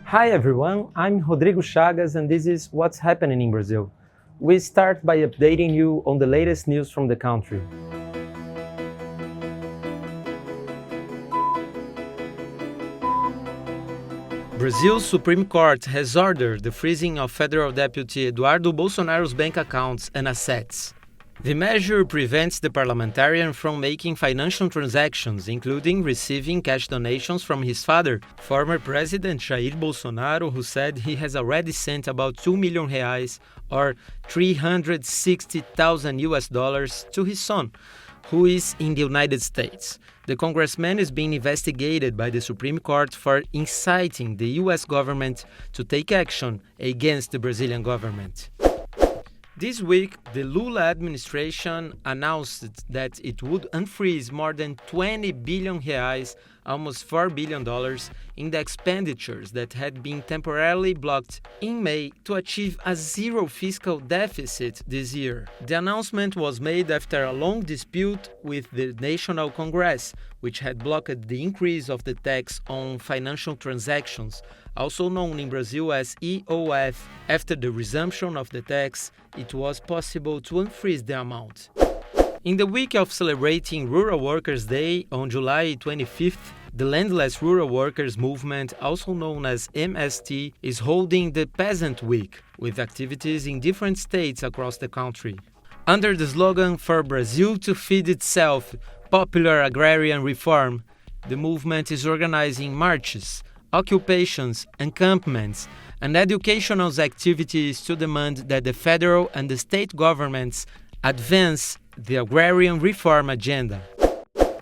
Hi everyone, I'm Rodrigo Chagas and this is What's Happening in Brazil. We start by updating you on the latest news from the country. Brazil's Supreme Court has ordered the freezing of federal deputy Eduardo Bolsonaro's bank accounts and assets. The measure prevents the parliamentarian from making financial transactions, including receiving cash donations from his father, former President Jair Bolsonaro, who said he has already sent about 2 million reais or 360,000 US dollars to his son, who is in the United States. The congressman is being investigated by the Supreme Court for inciting the US government to take action against the Brazilian government. This week, the Lula administration announced that it would unfreeze more than 20 billion reais, almost $4 billion, in the expenditures that had been temporarily blocked in May to achieve a zero fiscal deficit this year. The announcement was made after a long dispute with the National Congress, which had blocked the increase of the tax on financial transactions, also known in Brazil as EOF. After the resumption of the tax, it was possible to unfreeze the amount. In the week of celebrating Rural Workers' Day on July 25th, the Landless Rural Workers Movement, also known as MST, is holding the Peasant Week, with activities in different states across the country. Under the slogan "For Brazil to Feed Itself, Popular Agrarian Reform," the movement is organizing marches, occupations, encampments, and educational activities to demand that the federal and the state governments advance the agrarian reform agenda.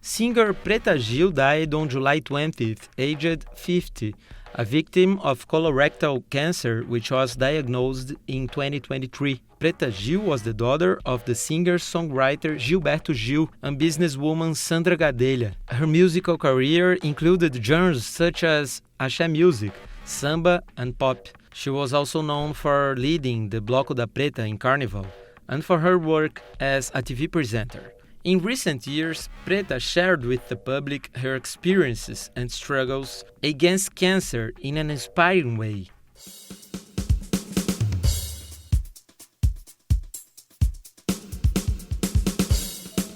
Singer Preta Gil died on July 20th, aged 50, a victim of colorectal cancer which was diagnosed in 2023. Preta Gil was the daughter of the singer-songwriter Gilberto Gil and businesswoman Sandra Gadelha. Her musical career included genres such as axé music, samba, and pop. She was also known for leading the Bloco da Preta in Carnival and for her work as a TV presenter. In recent years, Preta shared with the public her experiences and struggles against cancer in an inspiring way.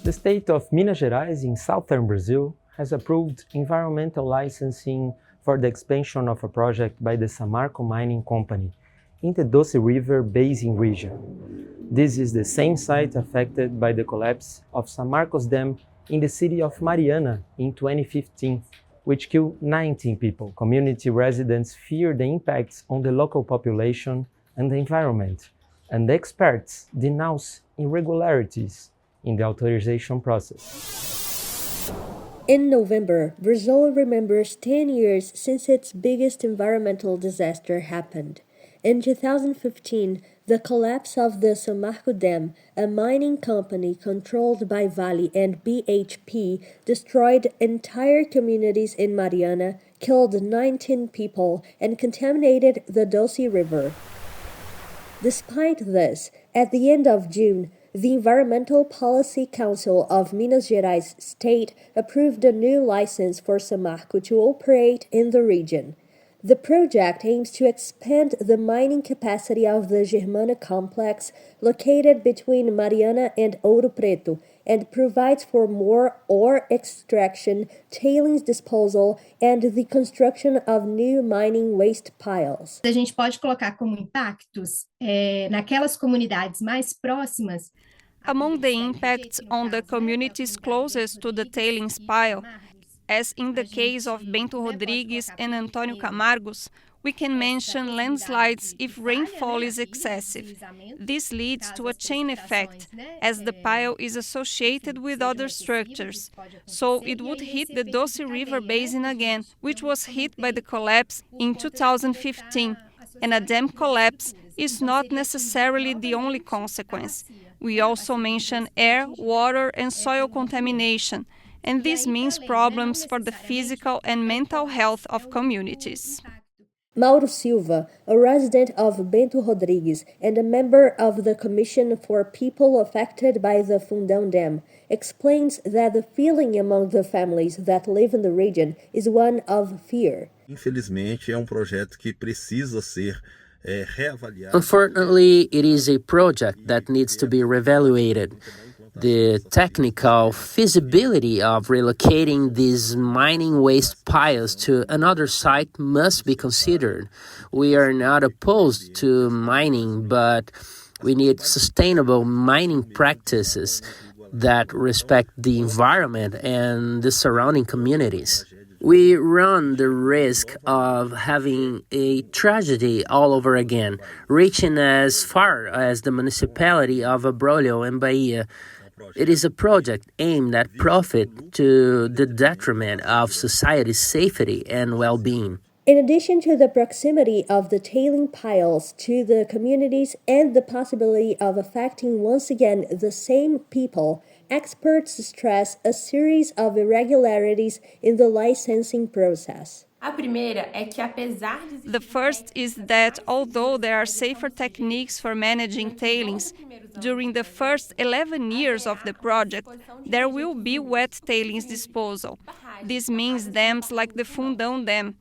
The state of Minas Gerais in southern Brazil has approved environmental licensing for the expansion of a project by the Samarco Mining Company in the Doce River Basin region. This is the same site affected by the collapse of Samarco's dam in the city of Mariana in 2015, which killed 19 people. Community residents fear the impacts on the local population and the environment, and the experts denounce irregularities in the authorization process. In November, Brazil remembers 10 years since its biggest environmental disaster happened. In 2015, the collapse of the Samarco Dam, a mining company controlled by Vale and BHP, destroyed entire communities in Mariana, killed 19 people, and contaminated the Doce River. Despite this, at the end of June, the Environmental Policy Council of Minas Gerais State approved a new license for Samarco to operate in the region. The project aims to expand the mining capacity of the Germana complex located between Mariana and Ouro Preto and provides for more ore extraction, tailings disposal, and the construction of new mining waste piles. A gente pode colocar como impactos naquelas comunidades mais próximas. Among the impacts on the communities closest to the tailings pile, as in the case of Bento Rodrigues and Antônio Camargos, we can mention landslides if rainfall is excessive. This leads to a chain effect, as the pile is associated with other structures, so it would hit the Doce River Basin again, which was hit by the collapse in 2015, and a dam collapse is not necessarily the only consequence. We also mention air, water, and soil contamination, and this means problems for the physical and mental health of communities. Mauro Silva, a resident of Bento Rodrigues and a member of the Commission for People Affected by the Fundão Dam, explains that the feeling among the families that live in the region is one of fear. Infelizmente, é projeto que precisa ser reavaliado. Unfortunately, it is a project that needs to be reevaluated. The technical feasibility of relocating these mining waste piles to another site must be considered. We are not opposed to mining, but we need sustainable mining practices that respect the environment and the surrounding communities. We run the risk of having a tragedy all over again, reaching as far as the municipality of Abrolhos in Bahia. It is a project aimed at profit to the detriment of society's safety and well-being. In addition to the proximity of the tailing piles to the communities and the possibility of affecting once again the same people, experts stress a series of irregularities in the licensing process. The first is that although there are safer techniques for managing tailings, during the first 11 years of the project, there will be wet tailings disposal. This means dams like the Fundão Dam.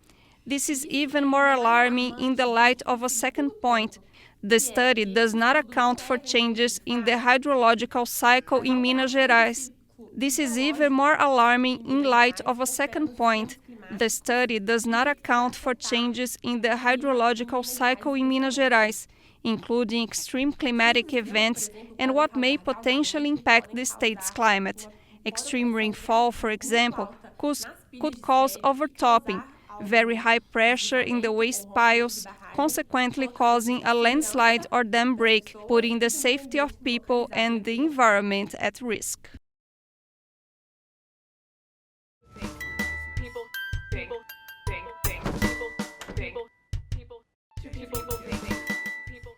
This is even more alarming in the light of a second point. The study does not account for changes in the hydrological cycle in Minas Gerais. This is even more alarming in light of a second point. The study does not account for changes in the hydrological cycle in Minas Gerais, including extreme climatic events and what may potentially impact the state's climate. Extreme rainfall, for example, could cause overtopping, very high pressure in the waste piles, consequently causing a landslide or dam break, putting the safety of people and the environment at risk.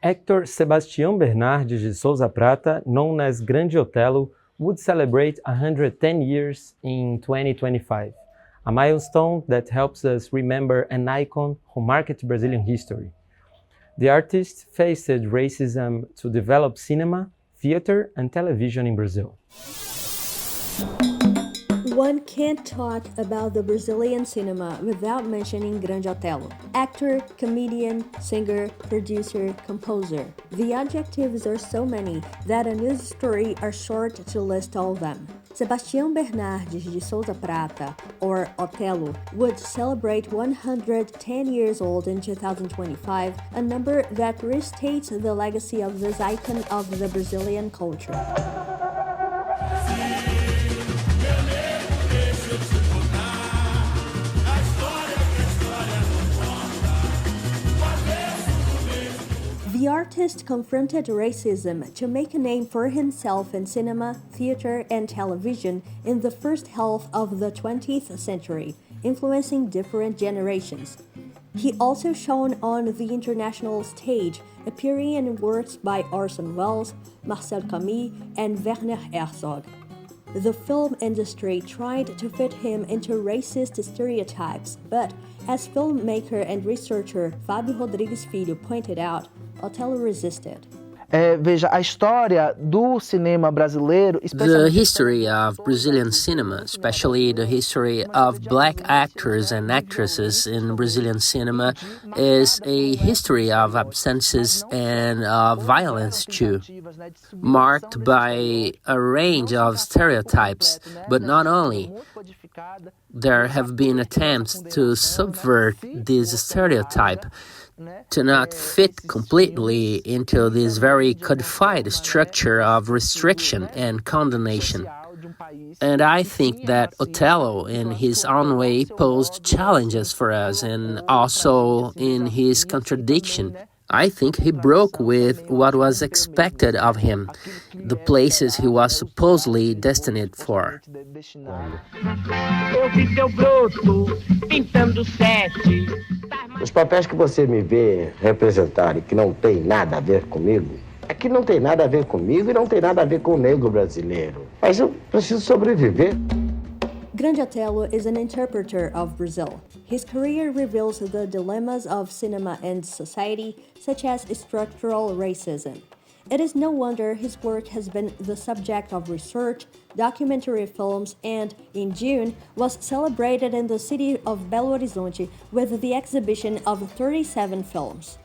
Actor Sebastião Bernardes de Souza Prata, known as Grande Otelo, would celebrate 110 years in 2025, a milestone that helps us remember an icon who marked Brazilian history. The artist faced racism to develop cinema, theater, and television in Brazil. One can't talk about the Brazilian cinema without mentioning Grande Otelo. Actor, comedian, singer, producer, composer. The adjectives are so many that a news story are short to list all of them. Sebastião Bernardes de Souza Prata, or Otelo, would celebrate 110 years old in 2025, a number that restates the legacy of this icon of the Brazilian culture. The artist confronted racism to make a name for himself in cinema, theater, and television in the first half of the 20th century, influencing different generations. He also shone on the international stage, appearing in works by Orson Welles, Marcel Camus, and Werner Herzog. The film industry tried to fit him into racist stereotypes, but as filmmaker and researcher Fábio Rodrigues Filho pointed out, Otelo resisted. Veja, a história do cinema brasileiro... The history of Brazilian cinema, especially the history of black actors and actresses in Brazilian cinema, is a history of absences and of violence too, marked by a range of stereotypes, but not only. There have been attempts to subvert this stereotype, to not fit completely into this very codified structure of restriction and condemnation. And I think that Otelo, in his own way, posed challenges for us, and also in his contradiction. I think he broke with what was expected of him, the places he was supposedly destined for. Os papéis que você me vê representar e que não tem nada a ver comigo, é que não tem nada a ver comigo e não tem nada a ver com o negro brasileiro. Mas eu preciso sobreviver. Grande Otelo is an interpreter of Brazil. His career reveals the dilemmas of cinema and society, such as structural racism. It is no wonder his work has been the subject of research, documentary films, and, in June, was celebrated in the city of Belo Horizonte with the exhibition of 37 films.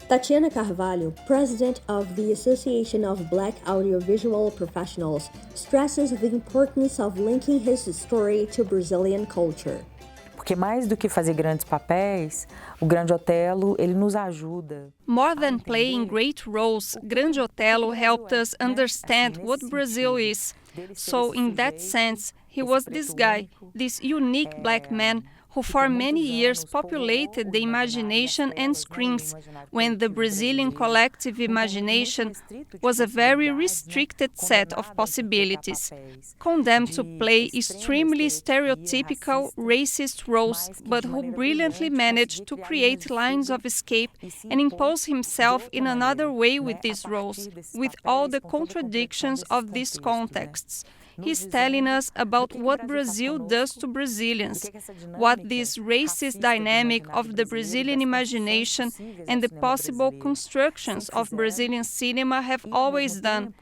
Tatiana Carvalho, president of the Association of Black Audiovisual Professionals, stresses the importance of linking his story to Brazilian culture. Porque mais do que fazer grandes papéis, o Grande Otelo, ele nos ajuda. More than playing great roles, Grande Otelo helped us understand what Brazil is. So in that sense, he was this guy, this unique black man who for many years populated the imagination and screens, when the Brazilian collective imagination was a very restricted set of possibilities, condemned to play extremely stereotypical racist roles, but who brilliantly managed to create lines of escape and impose himself in another way with these roles, with all the contradictions of these contexts. He's telling us about what Brazil does to Brazilians, what this racist dynamic of the Brazilian imagination and the possible constructions of Brazilian cinema have always done,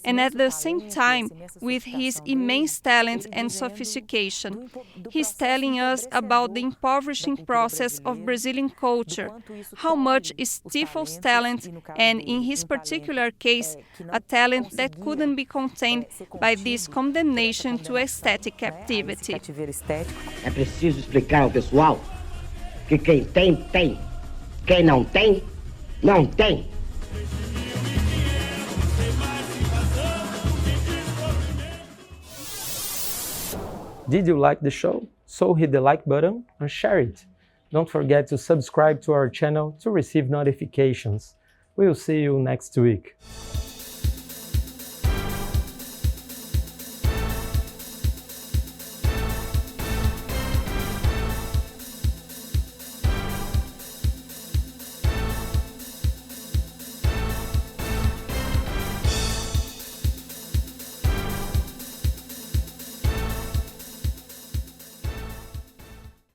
and at the same time, with his immense talent and sophistication. He's telling us about the impoverishing process of Brazilian culture, how much is stifles talent, and in his particular case, a talent that couldn't be contained by this condemnation to aesthetic captivity. É preciso explicar ao pessoal que quem tem, tem. Quem não tem, não tem. Did you like the show? So hit the like button and share it. Don't forget to subscribe to our channel to receive notifications. We'll see you next week.